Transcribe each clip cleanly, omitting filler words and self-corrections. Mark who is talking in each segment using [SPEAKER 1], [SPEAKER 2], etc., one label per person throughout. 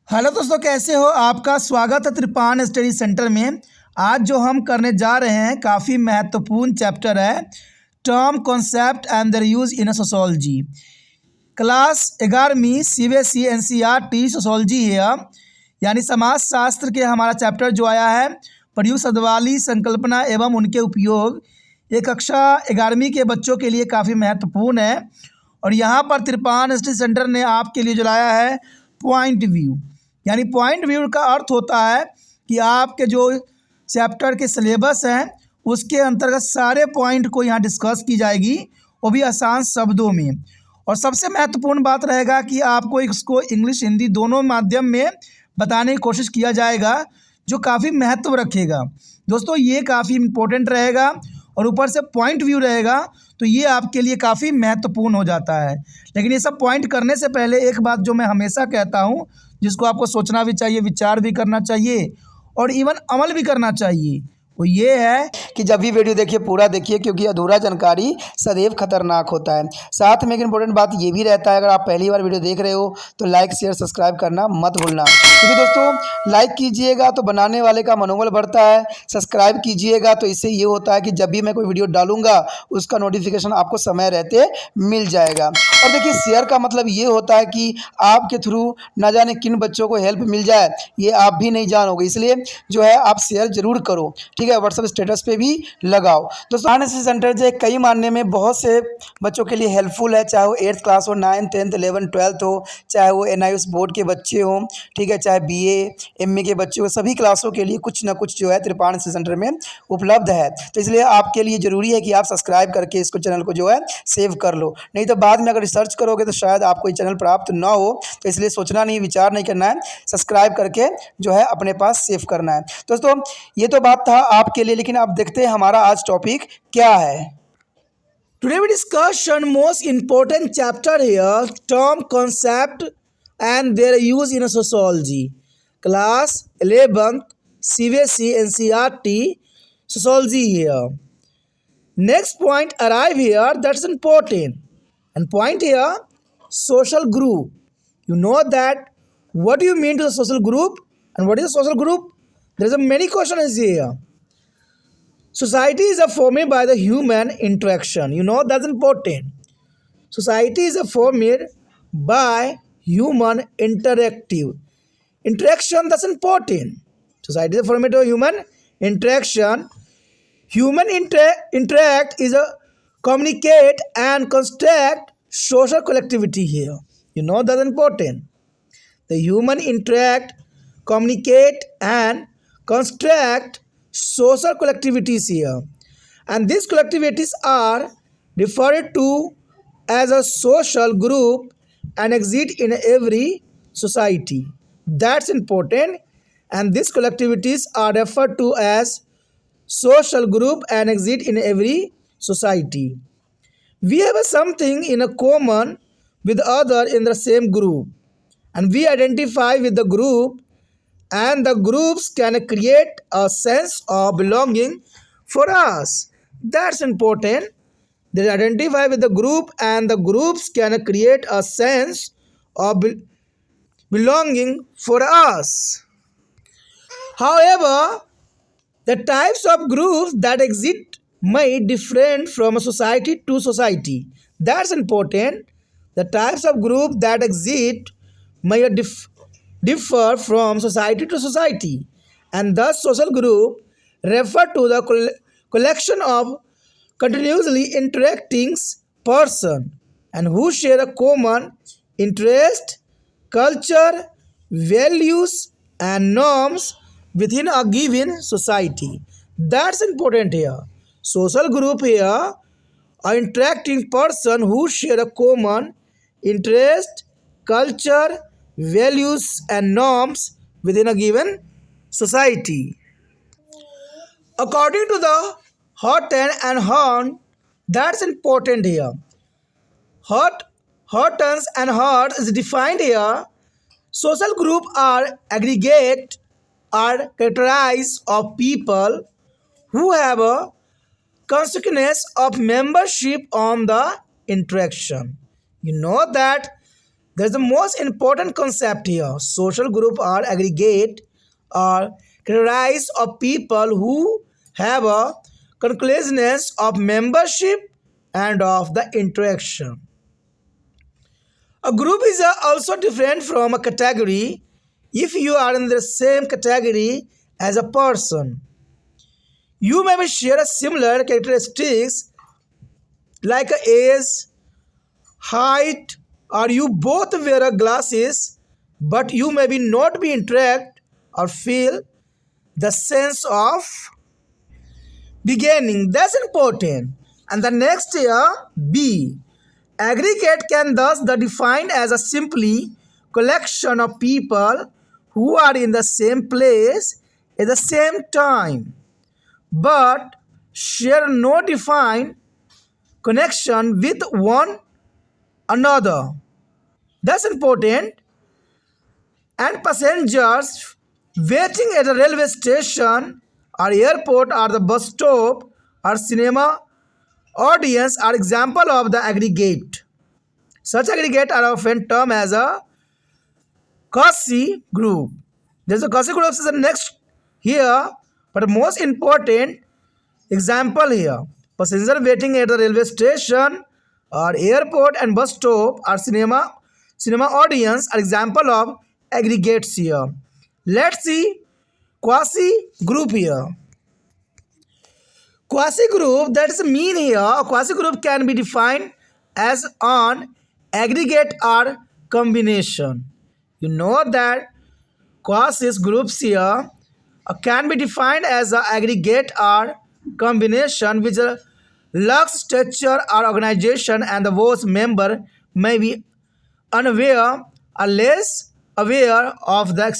[SPEAKER 1] Hello दोस्तों, कैसे हो? आपका स्वागत है त्रिपान स्टडी सेंटर में। आज जो हम करने जा रहे हैं काफ़ी महत्वपूर्ण चैप्टर है, term concept and their use in sociology. Class 11वीं CBSE NCERT सोशोलॉजी है, यानी समाज शास्त्र के हमारा चैप्टर जो आया है, प्रयुक्त शब्दावली, संकल्पना एवं उनके उपयोग। ये कक्षा 11वीं के बच्चों के लिए काफ़ी महत्वपूर्ण है। और यहाँ पर त्रिपान स्टडी सेंटर ने आपके लिए जो लाया है पॉइंट व्यू, यानी पॉइंट व्यू का अर्थ होता है कि आपके जो चैप्टर के सिलेबस हैं उसके अंतर्गत सारे पॉइंट को यहाँ डिस्कस की जाएगी, वो भी आसान शब्दों में। और सबसे महत्वपूर्ण बात रहेगा कि आपको इसको इंग्लिश हिंदी दोनों माध्यम में बताने की कोशिश किया जाएगा, जो काफ़ी महत्व रखेगा। दोस्तों, ये काफ़ी इम्पोर्टेंट रहेगा और ऊपर से पॉइंट व्यू रहेगा, तो ये आपके लिए काफ़ी महत्वपूर्ण हो जाता है। लेकिन ये सब पॉइंट करने से पहले एक बात जो मैं हमेशा कहता हूँ, जिसको आपको सोचना भी चाहिए, विचार भी करना चाहिए और इवन अमल भी करना चाहिए, वो ये है
[SPEAKER 2] कि जब भी वीडियो देखिए पूरा देखिए, क्योंकि अधूरा जानकारी सदैव खतरनाक होता है। साथ में एक इंपॉर्टेंट बात ये भी रहता है, अगर आप पहली बार वीडियो देख रहे हो तो लाइक शेयर सब्सक्राइब करना मत भूलना, क्योंकि दोस्तों लाइक कीजिएगा तो बनाने वाले का मनोबल बढ़ता है, सब्सक्राइब कीजिएगा तो इससे ये होता है कि जब भी मैं कोई वीडियो डालूंगा उसका नोटिफिकेशन आपको समय रहते मिल जाएगा। और देखिए, शेयर का मतलब ये होता है कि आपके थ्रू ना जाने किन बच्चों को हेल्प मिल जाए, ये आप भी नहीं जानोगे, इसलिए जो है आप शेयर जरूर करो, ठीक है। व्हाट्सएप स्टेटस पे भी लगाओ। दोस्तों, एनएसएस सेंटर जो कई मानने में बहुत से बच्चों के लिए हेल्पफुल है, चाहे वो 8th क्लास हो, 9th 10th 11th 12th हो, चाहे वो NIOS बोर्ड के बच्चे हों, ठीक है, चाहे BA MA के बच्चे हो, सभी क्लासों के लिए कुछ ना कुछ जो है त्रिपान एनएसएस सेंटर में उपलब्ध है। तो इसलिए आपके लिए ज़रूरी है कि आप सब्सक्राइब करके इसको चैनल को जो है सेव कर लो, नहीं तो बाद में अगर रिसर्च करोगे तो शायद आपको ये चैनल प्राप्त ना हो। तो इसलिए सोचना नहीं, विचार नहीं करना है, सब्सक्राइब करके जो है अपने पास सेव करना है। दोस्तों, ये तो बात था आपके लिए, लेकिन आप देखते हैं हमारा आज टॉपिक क्या है।
[SPEAKER 1] Today we discussion most important chapter here, term concept and their use in sociology. Class 11th CBSE NCERT sociology here. Next point arrive here, that's important. And point here, social group. You know that what do you mean to the social group and what is a social group? There is a many questions here. Society is formed by the human interaction. You know that's important. Society is formed by human interaction. That's important. Society is formed by human interaction. Human interact is a communicate and construct social collectivity here. You know that's important. The human interact, communicate and construct social collectivities here. And these collectivities are referred to as a social group and exist in every society. That's important. And these collectivities are referred to as social group and exist in every society. We have something in a common with other in the same group, and we identify with the group, and the groups can create a sense of belonging for us. That's important. They identify with the group and the groups can create a sense of belonging for us. However, the types of groups that exist may differ from society to society. That's important. The types of groups that exist may differ from society to society, and thus social group refer to the collection of continuously interacting person and who share a common interest, culture, values, and norms within a given society. That's important here. Social group here are interacting person who share a common interest, culture, values, and norms within a given society. According to the Horton and Horn, that's important here. Hortons and Hort is defined here. Social group are aggregate are characterized of people who have a consequence of membership on the interaction. You know that There's the most important concept here. Social group are aggregate or categories of people who have a conclusiveness of membership and of the interaction. A group is also different from a category if you are in the same category as a person. You may share a similar characteristics like age, height, or you both wear glasses, but you may be not be interact or feel the sense of beginning. That's important. And the next year, B. Aggregate can thus be defined as a simply collection of people who are in the same place at the same time, but share no defined connection with one another. That's important. And passengers waiting at a railway station or airport or the bus stop or cinema audience are example of the aggregate. Such aggregate are often termed as a quasi group. There's a quasi group is the next here, but most important example here. Passenger waiting at the railway station or airport and bus stop or cinema audience are example of aggregates here. Let's see quasi group here. Quasi group, that is mean here. A quasi group can be defined as an aggregate or combination. You know that quasi groups here can be defined as an aggregate or combination which lacks structure or organization, and the whose member may be unaware or less aware of the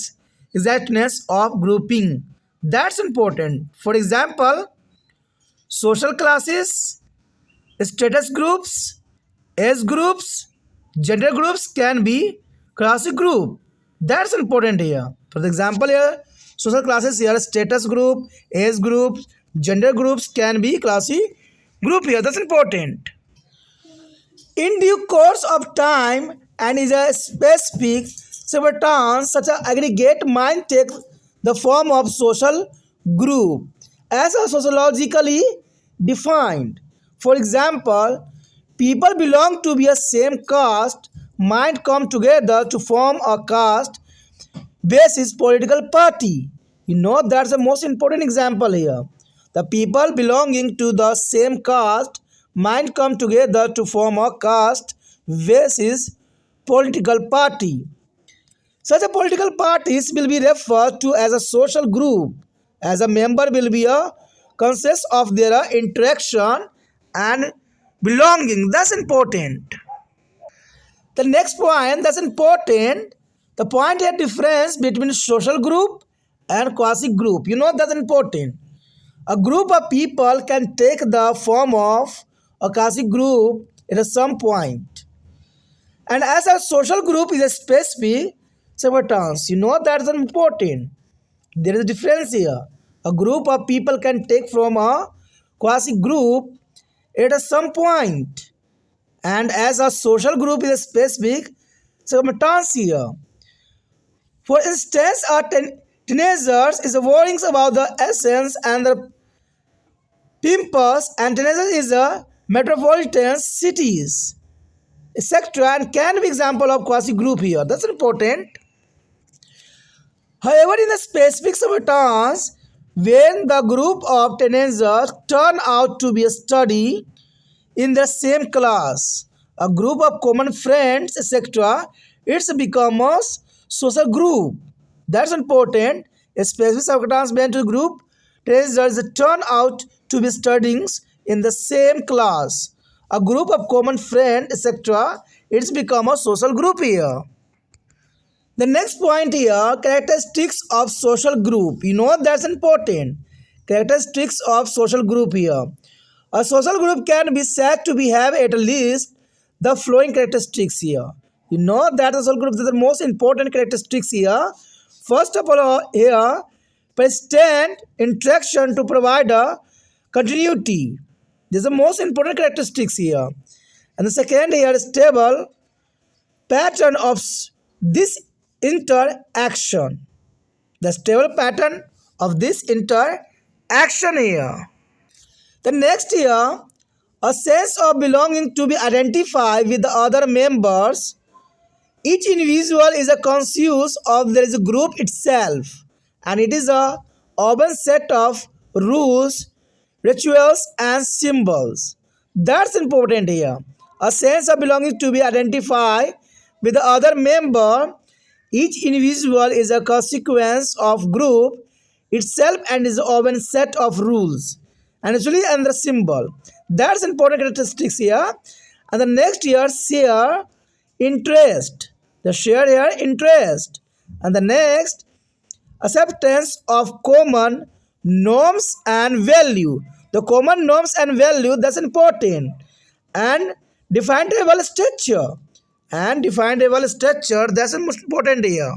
[SPEAKER 1] exactness of grouping. That's important. For example, social classes, status groups, age groups, gender groups can be classic group. That's important here. For example, here social classes here, status group, age groups, gender groups can be classic group here. That's important. In due course of time and is a specific circumstance, such an aggregate might take the form of social group as a sociologically defined. For example, people belong to be a same caste might come together to form a caste basis political party. You know that's the most important example here. The people belonging to the same caste might come together to form a caste basis political party. Such a political parties will be referred to as a social group, as a member will be a conscious of their interaction and belonging. That's important. The next point that's important, the point here difference between social group and quasi group. You know that's important. A group of people can take the form of a quasi group at some point. And as a social group is a specific circumstance, you know that's important. There is a difference here. A group of people can take from a quasi group at some point. And as a social group is a specific circumstance here. For instance, teenagers is worrying about the essence and the pimpers, and teenagers is a metropolitan cities, etc. and can be example of quasi group here. That's important. However, in the specific circumstance, when the group of teenagers turn out to be a study in the same class, a group of common friends, etc., it's become a social group. That's important. A specific circumstance when two group teenagers turn out to be studying in the same class, a group of common friends, etc., it's become a social group here. The next point here, characteristics of social group. You know that's important. Characteristics of social group here. A social group can be said to be have at least the following characteristics here. You know that the social group is the most important characteristics here. First of all here, persistent interaction to provide a continuity. This is the most important characteristics here. And the second here, stable pattern of this interaction. The stable pattern of this interaction here. The next here, a sense of belonging to be identified with the other members. Each individual is a conscious of there is a group itself, and it is a urban set of rules, rituals, and symbols. That's important here. A sense of belonging to be identified with the other member. Each individual is a consequence of group itself and is urban set of rules and actually and the symbol. That's important characteristics here. And the next here, share interest. The share here interest. And the next, acceptance of common norms and value. The common norms and value, that's important. And definable structure. And definable structure, that's the most important here.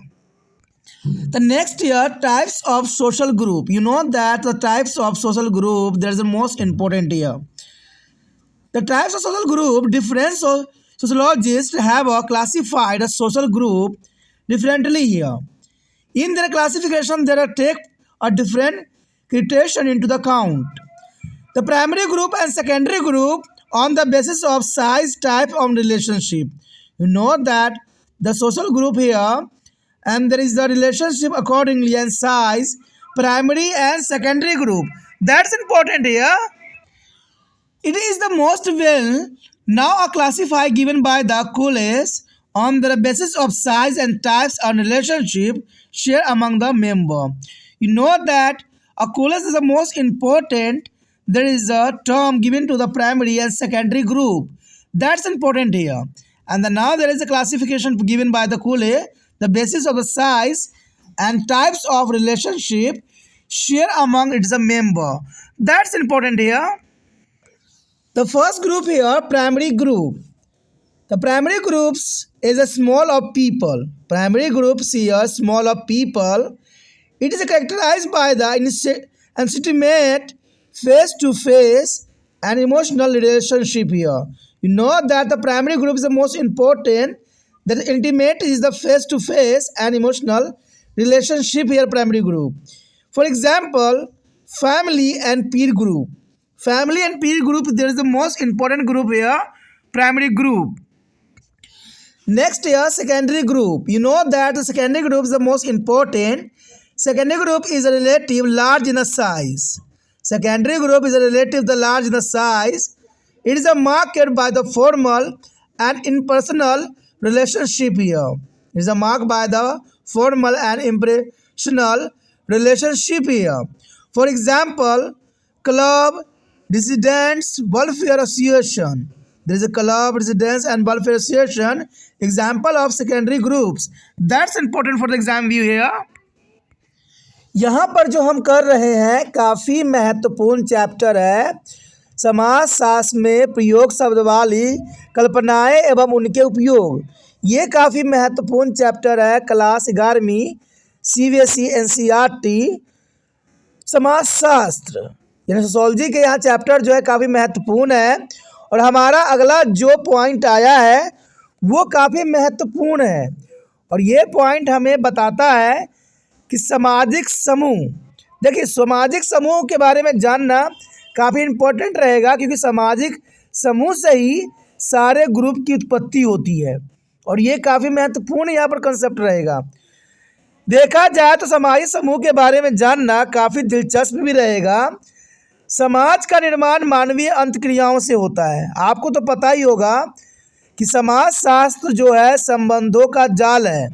[SPEAKER 1] The next here, types of social group. You know that the types of social group, that is the most important here. The types of social group, different sociologists have classified a social group differently here. In their classification, there are take a different criterion into the account. The primary group and secondary group on the basis of size, type of relationship. You know that the social group here, and there is the relationship accordingly and size, primary and secondary group. That's important here. It is the most well now a classify given by the Coolest on the basis of size and types of relationship shared among the member. You know that a Coolest is the most important. There is a term given to the primary and secondary group. That's important here. And then now there is a classification given by the Coolest, the basis of the size and types of relationship shared among its a member. That's important here. The first group here, primary group. The primary groups is a small of people. Primary groups here, small of people. It is characterized by the intimate face-to-face and emotional relationship here. You know that the primary group is the most important. That intimate is the face-to-face and emotional relationship here, primary group. For example, family and peer group. Family and peer group, there is the most important group here, primary group. Next here, secondary group. You know that the secondary group is the most important. Secondary group is a relative large in the size. Secondary group is a relative the large in the size. It is a marked by the formal and impersonal relationship here. It is a marked by the formal and impersonal relationship here. For example, club, residents, welfare association. There is a club, residents and welfare association. Example of secondary groups. That's important for the exam view here. यहाँ पर जो हम कर रहे हैं काफ़ी महत्वपूर्ण chapter है समाज शास्त्र में प्रयोग शब्दावली कल्पनाएं एवं उनके उपयोग। ये काफ़ी महत्वपूर्ण चैप्टर है क्लास 11वीं CBSE NCERT समाज शास्त्र यानी सोशोलॉजी के यहाँ चैप्टर जो है काफ़ी महत्वपूर्ण है। और हमारा अगला जो पॉइंट आया है वो काफ़ी महत्वपूर्ण है और ये पॉइंट हमें बताता है कि सामाजिक समूह। देखिए सामाजिक समूह के बारे में जानना काफ़ी इम्पोर्टेंट रहेगा क्योंकि सामाजिक समूह से ही सारे ग्रुप की उत्पत्ति होती है और ये काफ़ी महत्वपूर्ण यहाँ पर कंसेप्ट रहेगा। देखा जाए तो सामाजिक समूह के बारे में जानना काफ़ी दिलचस्प भी रहेगा। समाज का निर्माण मानवीय अंतक्रियाओं से होता है। आपको तो पता ही होगा कि समाज शास्त्र जो है संबंधों का जाल है,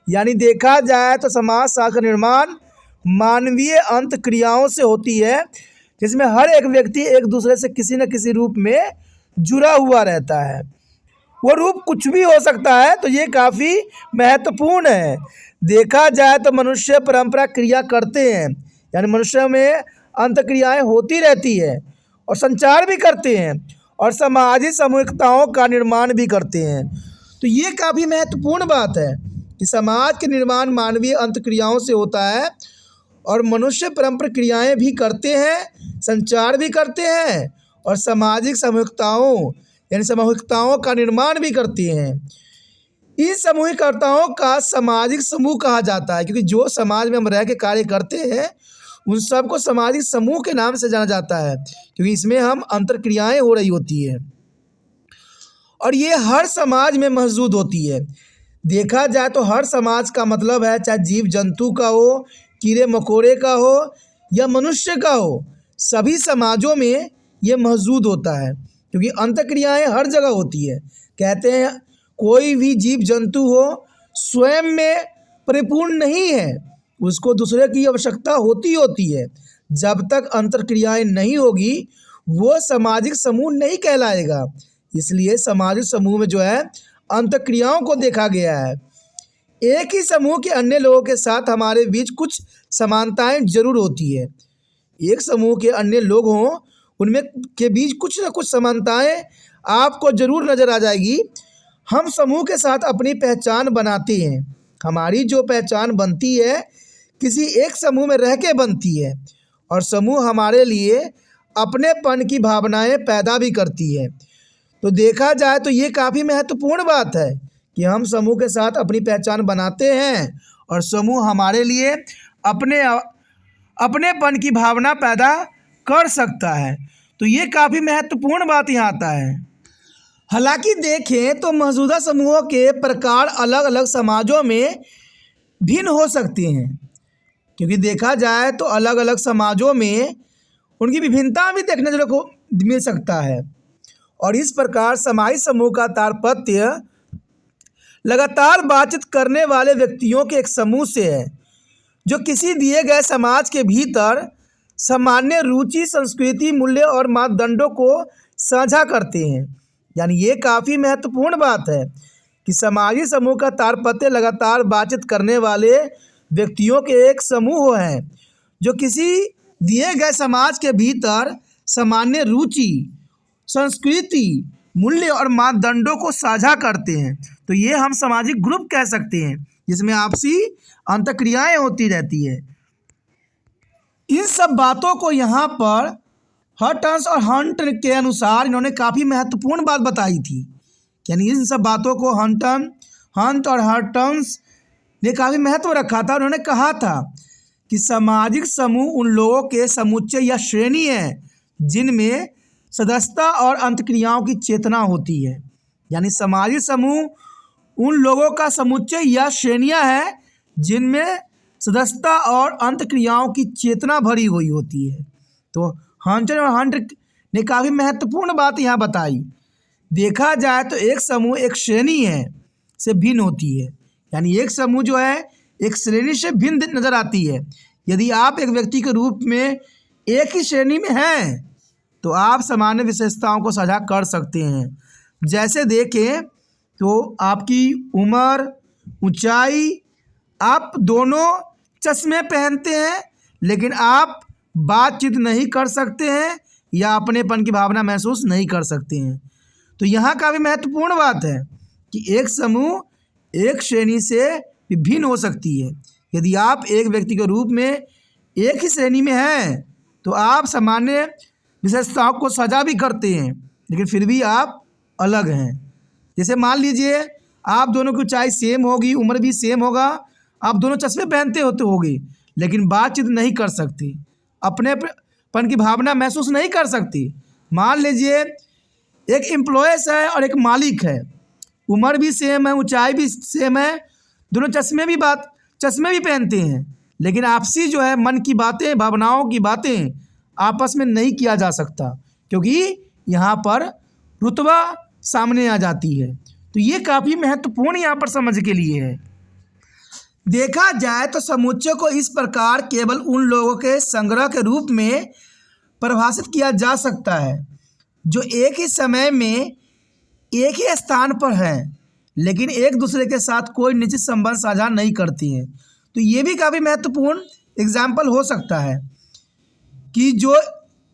[SPEAKER 1] यानी देखा जाए तो समाज शास्त्र का निर्माण मानवीय अंतक्रियाओं से होती है जिसमें हर एक व्यक्ति एक दूसरे से किसी न किसी रूप में जुड़ा हुआ रहता है। वो रूप कुछ भी हो सकता है, तो ये काफ़ी महत्वपूर्ण है। देखा जाए तो मनुष्य परंपरा क्रिया करते हैं, यानी मनुष्य में अंतक्रियाएं होती रहती है और संचार भी करते हैं और सामाजिक सामूहिकताओं का निर्माण भी करते हैं। तो ये काफ़ी महत्वपूर्ण बात है कि समाज के निर्माण मानवीय अंतक्रियाओं से होता है और मनुष्य परंपरा क्रियाएँ भी करते हैं, संचार भी करते हैं और सामाजिक सामूहिकताओं यानी सामूहिकताओं का निर्माण भी करते हैं। इन समूहीकर्ताओं का सामाजिक समूह कहा जाता है, क्योंकि जो समाज में हम रह के कार्य करते हैं उन सबको सामाजिक समूह के नाम से जाना जाता है, क्योंकि इसमें हम अंतर्क्रियाएं हो रही होती है और ये हर समाज में मौजूद होती है। देखा जाए तो हर समाज का मतलब है, चाहे जीव जंतु का हो, कीड़े मकोड़े का हो या मनुष्य का हो, सभी समाजों में ये मौजूद होता है, क्योंकि अंतःक्रियाएं हर जगह होती है। कहते हैं कोई भी जीव जंतु हो स्वयं में परिपूर्ण नहीं है, उसको दूसरे की आवश्यकता होती है। जब तक अंतःक्रियाएं नहीं होगी वो सामाजिक समूह नहीं कहलाएगा। इसलिए सामाजिक समूह में जो है अंतःक्रियाओं को देखा गया है। एक ही समूह के अन्य लोगों के साथ हमारे बीच कुछ समानताएं जरूर होती है। एक समूह के अन्य लोग हों उनमें के बीच कुछ ना कुछ समानताएं आपको जरूर नज़र आ जाएगी। हम समूह के साथ अपनी पहचान बनाते हैं। हमारी जो पहचान बनती है किसी एक समूह में रह के बनती है और समूह हमारे लिए अपनेपन की भावनाएं पैदा भी करती है। तो देखा जाए तो ये काफ़ी महत्वपूर्ण बात है कि हम समूह के साथ अपनी पहचान बनाते हैं और समूह हमारे लिए अपनेपन की भावना पैदा कर सकता है। तो ये काफ़ी महत्वपूर्ण बात यहाँ आता है। हालांकि देखें तो मौजूदा समूहों के प्रकार अलग अलग समाजों में भिन्न हो सकते हैं, क्योंकि देखा जाए तो अलग अलग समाजों में उनकी विभिन्नता भी देखने को मिल सकता है। और इस प्रकार सामाजिक समूह का तात्पर्य लगातार बातचीत करने वाले व्यक्तियों के एक समूह से है, जो किसी दिए गए समाज के भीतर सामान्य रुचि, संस्कृति, मूल्य और मापदंडों को साझा करते हैं। यानी ये काफ़ी महत्वपूर्ण बात है कि सामाजिक समूह का तात्पर्य लगातार बातचीत करने वाले व्यक्तियों के एक समूह है, जो किसी दिए गए समाज के भीतर सामान्य रुचि, संस्कृति, मूल्य और मापदंडों को साझा करते हैं। तो ये हम सामाजिक ग्रुप कह सकते हैं, जिसमें आपसी अंतःक्रियाएं होती रहती है। इन सब बातों को यहाँ पर हर्टन्स और हंट के अनुसार इन्होंने काफ़ी महत्वपूर्ण बात बताई थी। यानी इन सब बातों को हंट और हर्टन्स ने काफ़ी महत्व रखा था। उन्होंने कहा था कि सामाजिक समूह उन लोगों के समुच्चय या श्रेणी है जिनमें सदस्यता और अंतःक्रियाओं की चेतना होती है। यानी सामाजिक समूह उन लोगों का समुच्चय या श्रेणियां हैं जिनमें सदस्यता और अंतःक्रियाओं की चेतना भरी हुई होती है। तो हंट और हंट ने काफ़ी महत्वपूर्ण बात यहाँ बताई। देखा जाए तो एक समूह एक श्रेणी है से भिन्न होती है। यानी एक समूह जो है एक श्रेणी से भिन्न नज़र आती है। यदि आप एक व्यक्ति के रूप में एक ही श्रेणी में हैं तो आप सामान्य विशेषताओं को साझा कर सकते हैं। जैसे देखें तो आपकी उम्र, ऊंचाई, आप दोनों चश्मे पहनते हैं लेकिन आप बातचीत नहीं कर सकते हैं या अपनेपन की भावना महसूस नहीं कर सकते हैं। तो यहाँ का भी महत्वपूर्ण बात है कि एक समूह एक श्रेणी से भिन्न हो सकती है। यदि आप एक व्यक्ति के रूप में एक ही श्रेणी में हैं तो आप सामान्य विशेषताओं को साझा भी करते हैं, लेकिन फिर भी आप अलग हैं। जैसे मान लीजिए आप दोनों की ऊंचाई सेम होगी, उम्र भी सेम होगा, आप दोनों चश्मे पहनते होगे लेकिन बातचीत नहीं कर सकते, अपनेपन की भावना महसूस नहीं कर सकती। मान लीजिए एक एम्प्लॉयज़ है और एक मालिक है, उम्र भी सेम है, ऊंचाई भी सेम है, दोनों चश्मे भी पहनते हैं, लेकिन आपसी जो है मन की बातें, भावनाओं की बातें आपस में नहीं किया जा सकता, क्योंकि यहाँ पर रुतबा सामने आ जाती है। तो ये काफ़ी महत्वपूर्ण यहाँ पर समझ के लिए है। देखा जाए तो समुच्चय को इस प्रकार केवल उन लोगों के संग्रह के रूप में परिभाषित किया जा सकता है जो एक ही समय में एक ही स्थान पर हैं लेकिन एक दूसरे के साथ कोई निश्चित संबंध साझा नहीं करती हैं। तो ये भी काफ़ी महत्वपूर्ण एग्जाम्पल हो सकता है कि जो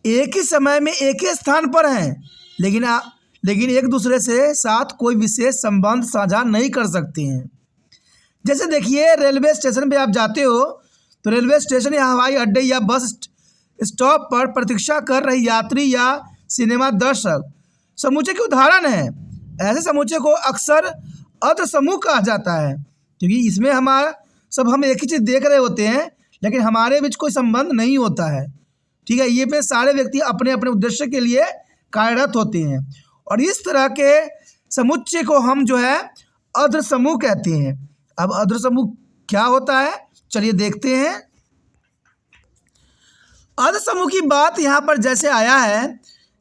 [SPEAKER 1] एक ही समय में एक ही स्थान पर हैं लेकिन एक दूसरे से साथ कोई विशेष संबंध साझा नहीं कर सकते हैं। जैसे देखिए रेलवे स्टेशन पे आप जाते हो तो रेलवे स्टेशन या हवाई अड्डे या बस स्टॉप पर प्रतीक्षा कर रहे यात्री या सिनेमा दर्शक समूचे के उदाहरण हैं। ऐसे समूचे को अक्सर अर्ध समूह कहा जाता है, क्योंकि इसमें हम एक ही चीज़ देख रहे होते हैं, लेकिन हमारे बीच कोई संबंध नहीं होता है। ठीक है, ये पे सारे व्यक्ति अपने अपने उद्देश्य के लिए कार्यरत होते हैं, और इस तरह के समुच्चय को हम जो है अर्ध समूह कहते हैं। अब अर्ध समूह क्या होता है, चलिए देखते हैं। अर्ध समूह की बात यहाँ पर जैसे आया है,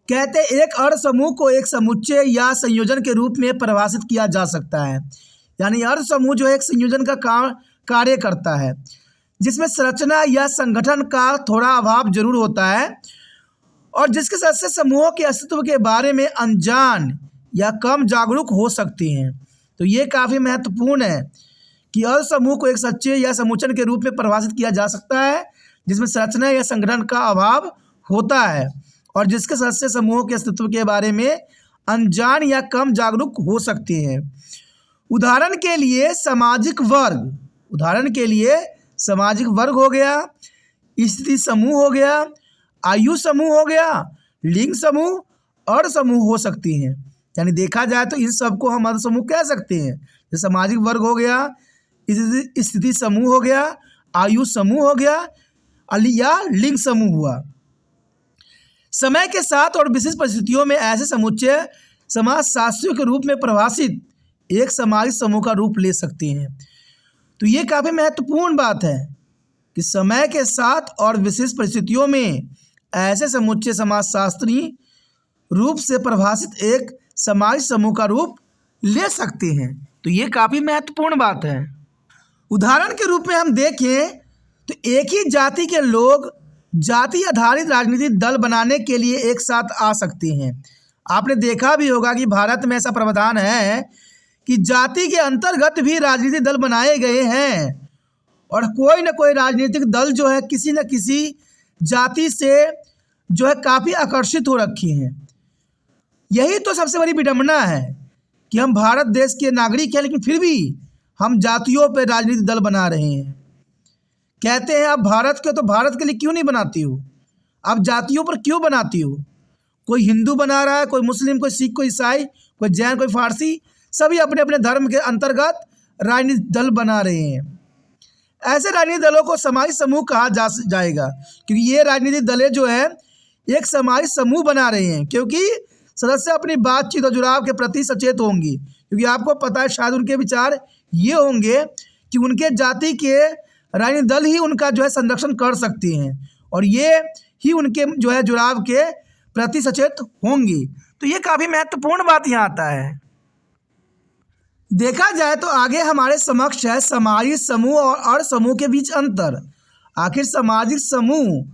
[SPEAKER 1] कहते हैं एक अर्ध समूह को एक समुच्चय या संयोजन के रूप में परिभाषित किया जा सकता है। यानी अर्ध समूह जो है एक संयोजन का कार्य करता है, जिसमें संरचना या संगठन का थोड़ा अभाव जरूर होता है, और जिसके सदस्य समूहों के अस्तित्व के बारे में अनजान या कम जागरूक हो सकते हैं। तो ये काफ़ी महत्वपूर्ण है कि अर्ध समूह को एक समुच्चय या समुच्चय के रूप में परिभाषित किया जा सकता है, जिसमें संरचना या संगठन का अभाव होता है, और जिसके सदस्य समूहों के अस्तित्व के बारे में अनजान या कम जागरूक हो सकते हैं। उदाहरण के लिए सामाजिक वर्ग हो गया, स्थिति समूह हो गया, आयु समूह हो गया, लिंग समूह, अर्ध समूह हो सकती हैं। यानी देखा जाए तो इन सबको हम अर्ध समूह कह सकते हैं। जैसे सामाजिक वर्ग हो गया, स्थिति समूह हो गया, आयु समूह हो गया, या लिंग समूह हुआ। समय के साथ और विशेष परिस्थितियों में ऐसे समुच्चय समाजशास्त्रियों के रूप में परिभाषित एक सामाजिक समूह का रूप ले सकते हैं। तो ये काफ़ी महत्वपूर्ण बात है कि समय के साथ और विशेष परिस्थितियों में ऐसे समुच्चय समाजशास्त्रीय रूप से परिभाषित एक सामाजिक समूह का रूप ले सकते हैं। तो ये काफ़ी महत्वपूर्ण बात है। उदाहरण के रूप में हम देखें तो एक ही जाति के लोग जाति आधारित राजनीतिक दल बनाने के लिए एक साथ आ सकते हैं। आपने देखा भी होगा कि भारत में ऐसा प्रावधान है कि जाति के अंतर्गत भी राजनीतिक दल बनाए गए हैं, और कोई न कोई राजनीतिक दल जो है किसी न किसी जाति से जो है काफ़ी आकर्षित हो रखी हैं। यही तो सबसे बड़ी विडंबना है कि हम भारत देश के नागरिक हैं, लेकिन फिर भी हम जातियों पर राजनीतिक दल बना रहे हैं। कहते हैं आप भारत के, तो भारत के लिए क्यों नहीं बनाती हो, आप जातियों पर क्यों बनाती हो? कोई हिंदू बना रहा है, कोई मुस्लिम, कोई सिख, कोई ईसाई, कोई जैन, कोई फारसी, सभी अपने अपने धर्म के अंतर्गत राजनीतिक दल बना रहे हैं। ऐसे राजनीतिक दलों को सामाजिक समूह कहा जाएगा, क्योंकि ये राजनीतिक दलें जो है एक सामाजिक समूह बना रहे हैं, क्योंकि सदस्य अपनी बातचीत और जुड़ाव के प्रति सचेत होंगे। क्योंकि आपको पता है शायद उनके विचार ये होंगे कि उनके जाति के राजनीतिक दल ही उनका जो है संरक्षण कर सकते हैं, और ये ही उनके जो है जुड़ाव के प्रति सचेत होंगे। तो ये काफ़ी महत्वपूर्ण बात यहाँ आता है। देखा जाए तो आगे हमारे समक्ष है सामाजिक समूह और अर्ध समूह के बीच अंतर। आखिर सामाजिक समूह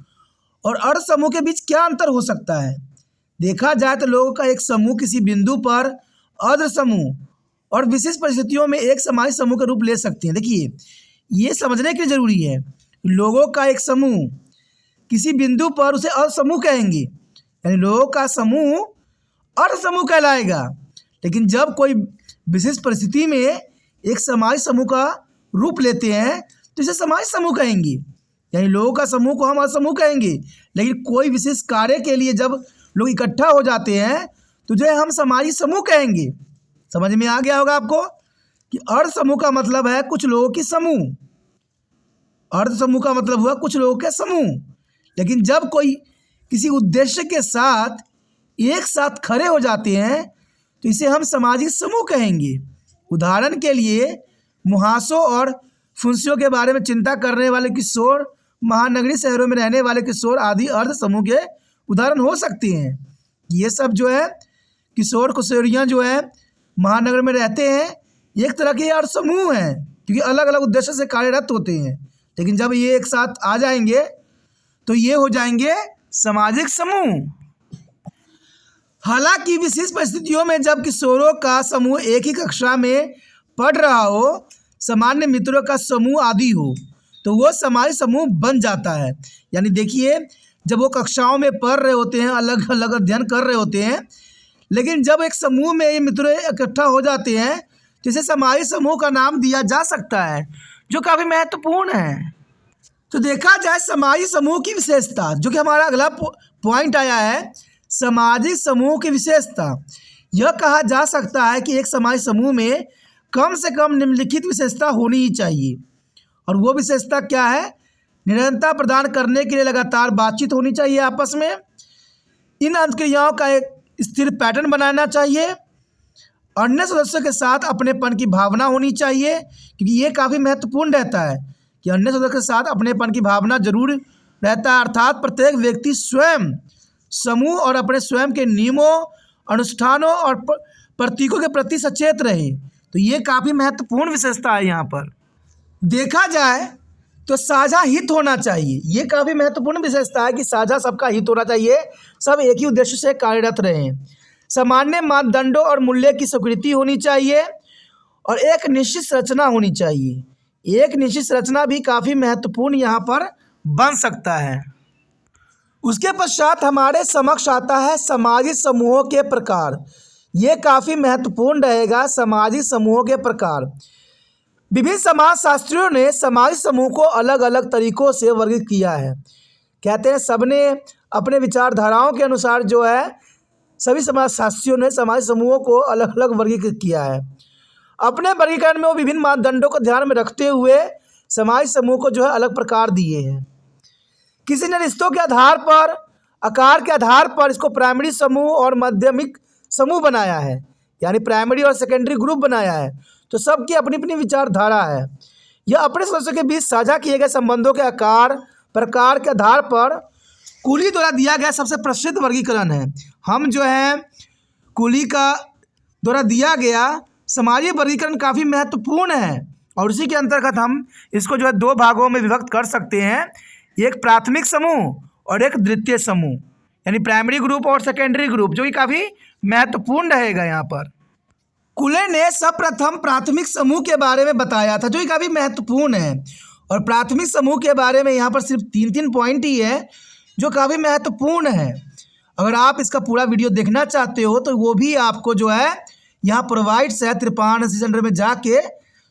[SPEAKER 1] और अर्ध समूह के बीच क्या अंतर हो सकता है? देखा जाए तो लोगों का एक समूह किसी बिंदु पर अर्ध समूह और विशेष परिस्थितियों में एक सामाजिक समूह का रूप ले सकते हैं। देखिए, ये समझने के लिए ज़रूरी है, लोगों का एक समूह किसी बिंदु पर उसे अर्ध समूह कहेंगे, यानी लोगों का समूह अर्ध समूह कहलाएगा। लेकिन जब कोई विशेष परिस्थिति में एक सामाजिक समूह का रूप लेते हैं तो इसे सामाजिक समूह कहेंगे, यानी लोगों का समूह को हम अर्ध समूह कहेंगे। लेकिन कोई विशेष कार्य के लिए जब लोग इकट्ठा हो जाते हैं तो जो है हम सामाजिक समूह कहेंगे। समझ में आ गया होगा आपको कि अर्ध समूह का मतलब है कुछ लोगों की समूह, अर्ध समूह का मतलब हुआ कुछ लोगों के समूह। लेकिन जब कोई किसी उद्देश्य के साथ एक साथ खड़े हो जाते हैं तो इसे हम सामाजिक समूह कहेंगे। उदाहरण के लिए मुहासों और फुंसियों के बारे में चिंता करने वाले किशोर, महानगरीय शहरों में रहने वाले किशोर आदि अर्ध समूह के उदाहरण हो सकते हैं। ये सब जो है किशोर किशोरियाँ जो है महानगर में रहते हैं, एक तरह के अर्ध समूह हैं, क्योंकि अलग अलग उद्देश्य से कार्यरत होते हैं। लेकिन जब ये एक साथ आ जाएंगे तो ये हो जाएंगे सामाजिक समूह। हालांकि विशेष परिस्थितियों में जब किशोरों का समूह एक ही कक्षा में पढ़ रहा हो, सामान्य मित्रों का समूह आदि हो, तो वो सामाजिक समूह बन जाता है। यानी देखिए, जब वो कक्षाओं में पढ़ रहे होते हैं, अलग अलग अध्ययन कर रहे होते हैं, लेकिन जब एक समूह में ये मित्र इकट्ठा हो जाते हैं तो इसे सामाजिक समूह का नाम दिया जा सकता है, जो काफ़ी महत्वपूर्ण है। तो देखा जाए सामाजिक समूह की विशेषता, जो कि हमारा अगला पॉइंट आया है, सामाजिक समूह की विशेषता। यह कहा जा सकता है कि एक सामाजिक समूह में कम से कम निम्नलिखित विशेषता होनी ही चाहिए। और वो विशेषता क्या है? निरंतरता प्रदान करने के लिए लगातार बातचीत होनी चाहिए आपस में। इन अंतःक्रियाओं का एक स्थिर पैटर्न बनाना चाहिए। अन्य सदस्यों के साथ अपनेपन की भावना होनी चाहिए, क्योंकि ये काफ़ी महत्वपूर्ण रहता है कि अन्य सदस्यों के साथ अपनेपन की भावना जरूर रहता है। अर्थात प्रत्येक व्यक्ति स्वयं, समूह और अपने स्वयं के नियमों, अनुष्ठानों और प्रतीकों के प्रति सचेत रहे। तो ये काफ़ी महत्वपूर्ण विशेषता है। यहाँ पर देखा जाए तो साझा हित होना चाहिए। ये काफ़ी महत्वपूर्ण विशेषता है कि साझा सबका हित होना चाहिए, सब एक ही उद्देश्य से कार्यरत रहें। सामान्य मानदंडों और मूल्य की स्वीकृति होनी चाहिए और एक निश्चित संरचना होनी चाहिए। एक निश्चित संरचना भी काफ़ी महत्वपूर्ण यहाँ पर बन सकता है। उसके पश्चात हमारे समक्ष आता है सामाजिक समूहों के प्रकार। ये काफ़ी महत्वपूर्ण रहेगा, सामाजिक समूहों के प्रकार। विभिन्न समाजशास्त्रियों ने सामाजिक समूह को अलग अलग तरीकों से वर्गीकृत किया है। कहते हैं सबने अपने विचारधाराओं के अनुसार जो है सभी समाजशास्त्रियों ने सामाजिक समूहों को अलग अलग वर्गीकृत किया है। अपने वर्गीकरण में वो विभिन्न मानदंडों को ध्यान में रखते हुए सामाजिक समूह को जो है अलग प्रकार दिए हैं। किसी ने रिश्तों के आधार पर, आकार के आधार पर इसको प्राइमरी समूह और माध्यमिक समूह बनाया है, यानी प्राइमरी और सेकेंडरी ग्रुप बनाया है। तो सबकी अपनी अपनी विचारधारा है। यह अपने सदस्यों के बीच साझा किए गए संबंधों के आकार, प्रकार के आधार पर कुली द्वारा दिया गया सबसे प्रसिद्ध वर्गीकरण है। हम जो है कुली का द्वारा दिया गया सामाजिक वर्गीकरण काफ़ी महत्वपूर्ण है और उसी के अंतर्गत हम इसको जो है दो भागों में विभक्त कर सकते हैं, एक प्राथमिक समूह और एक द्वितीय समूह, यानी प्राइमरी ग्रुप और सेकेंडरी ग्रुप, जो कि काफ़ी महत्वपूर्ण रहेगा। यहाँ पर कुले ने सर्वप्रथम प्राथमिक समूह के बारे में बताया था, जो कि काफ़ी महत्वपूर्ण है। और प्राथमिक समूह के बारे में यहाँ पर सिर्फ 3 पॉइंट ही है जो काफ़ी महत्वपूर्ण है। अगर आप इसका पूरा वीडियो देखना चाहते हो तो वो भी आपको जो है यहाँ प्रोवाइड्स है त्रिपाण सेंटर में जाके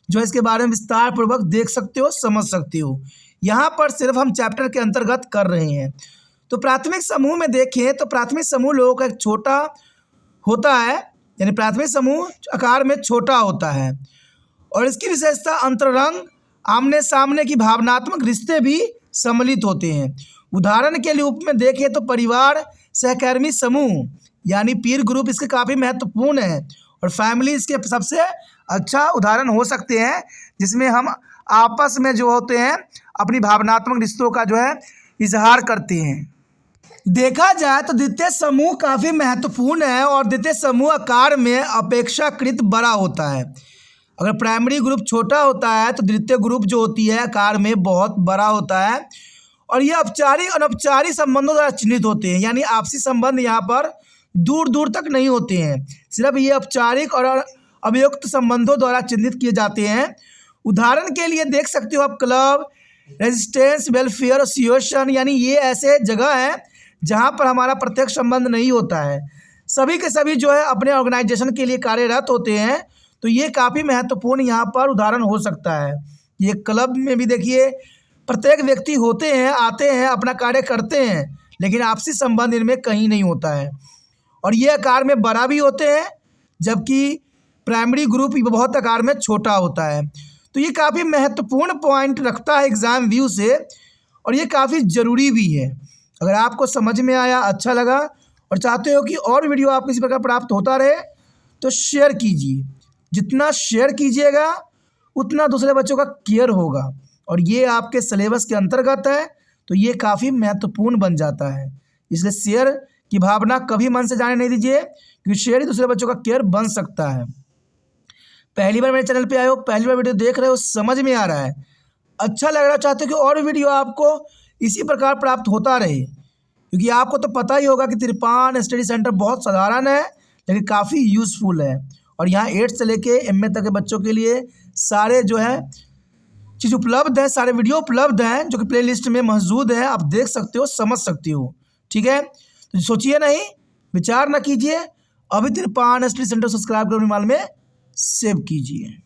[SPEAKER 1] जो है इसके बारे में विस्तार पूर्वक देख सकते हो, समझ सकते हो। यहाँ पर सिर्फ हम चैप्टर के अंतर्गत कर रहे हैं। तो प्राथमिक समूह में देखें तो प्राथमिक समूह लोगों का एक छोटा होता है, यानी प्राथमिक समूह आकार में छोटा होता है और इसकी विशेषता अंतरंग, आमने सामने की भावनात्मक रिश्ते भी सम्मिलित होते हैं। उदाहरण के रूप में देखें तो परिवार, सहकर्मी समूह यानी पीर ग्रुप इसके काफ़ी महत्वपूर्ण है और फैमिली इसके सबसे अच्छा उदाहरण हो सकते हैं, जिसमें हम आपस में जो होते हैं अपनी भावनात्मक रिश्तों का जो है इजहार करते हैं। देखा जाए तो द्वितीय समूह काफ़ी महत्वपूर्ण है और द्वितीय समूह आकार में अपेक्षाकृत बड़ा होता है। अगर प्राइमरी ग्रुप छोटा होता है तो द्वितीय ग्रुप जो होती है आकार में बहुत बड़ा होता है और ये औपचारिक और अनौपचारिक संबंधों द्वारा चिन्हित होते हैं, यानी आपसी संबंध यहाँ पर दूर दूर तक नहीं होते हैं, सिर्फ ये औपचारिक और अवयुक्त संबंधों द्वारा चिन्हित किए जाते हैं। उदाहरण के लिए देख सकते हो आप क्लब, रेजिस्टेंस, वेलफेयर एसोसिएशन, यानी ये ऐसे जगह हैं जहाँ पर हमारा प्रत्यक्ष संबंध नहीं होता है, सभी के सभी जो है अपने ऑर्गेनाइजेशन के लिए कार्यरत होते हैं। तो ये काफ़ी महत्वपूर्ण यहाँ पर उदाहरण हो सकता है। ये क्लब में भी देखिए प्रत्येक व्यक्ति होते हैं, आते हैं, अपना कार्य करते हैं, लेकिन आपसी संबंध इनमें कहीं नहीं होता है और ये आकार में बड़ा भी होते हैं, जबकि प्राइमरी ग्रुप बहुत आकार में छोटा होता है। तो ये काफ़ी महत्वपूर्ण पॉइंट रखता है एग्ज़ाम व्यू से और ये काफ़ी ज़रूरी भी है। अगर आपको समझ में आया, अच्छा लगा और चाहते हो कि और वीडियो आपको इसी प्रकार प्राप्त होता रहे तो शेयर कीजिए। जितना शेयर कीजिएगा उतना दूसरे बच्चों का केयर होगा और ये आपके सिलेबस के अंतर्गत है, तो ये काफ़ी महत्वपूर्ण बन जाता है। इसलिए शेयर की भावना कभी मन से जाने नहीं दीजिए, क्योंकि शेयर ही दूसरे बच्चों का केयर बन सकता है। पहली बार मेरे चैनल पे आए हो, पहली बार वीडियो देख रहे हो, समझ में आ रहा है, अच्छा लग रहा है, चाहते हो कि और वीडियो आपको इसी प्रकार प्राप्त होता रहे, क्योंकि आपको तो पता ही होगा कि त्रिपाण स्टडी सेंटर बहुत साधारण है लेकिन काफ़ी यूज़फुल है और यहाँ 8 से लेके MA तक के बच्चों के लिए सारे जो है चीज़ उपलब्ध है, सारे वीडियो उपलब्ध हैं जो कि प्लेलिस्ट में मौजूद है, आप देख सकते हो, समझ सकते हो। ठीक है, तो सोचिए नहीं, विचार ना कीजिए, अभी त्रिपाण स्टडी सेंटर सब्सक्राइब कर मोबाइल में सेव कीजिए।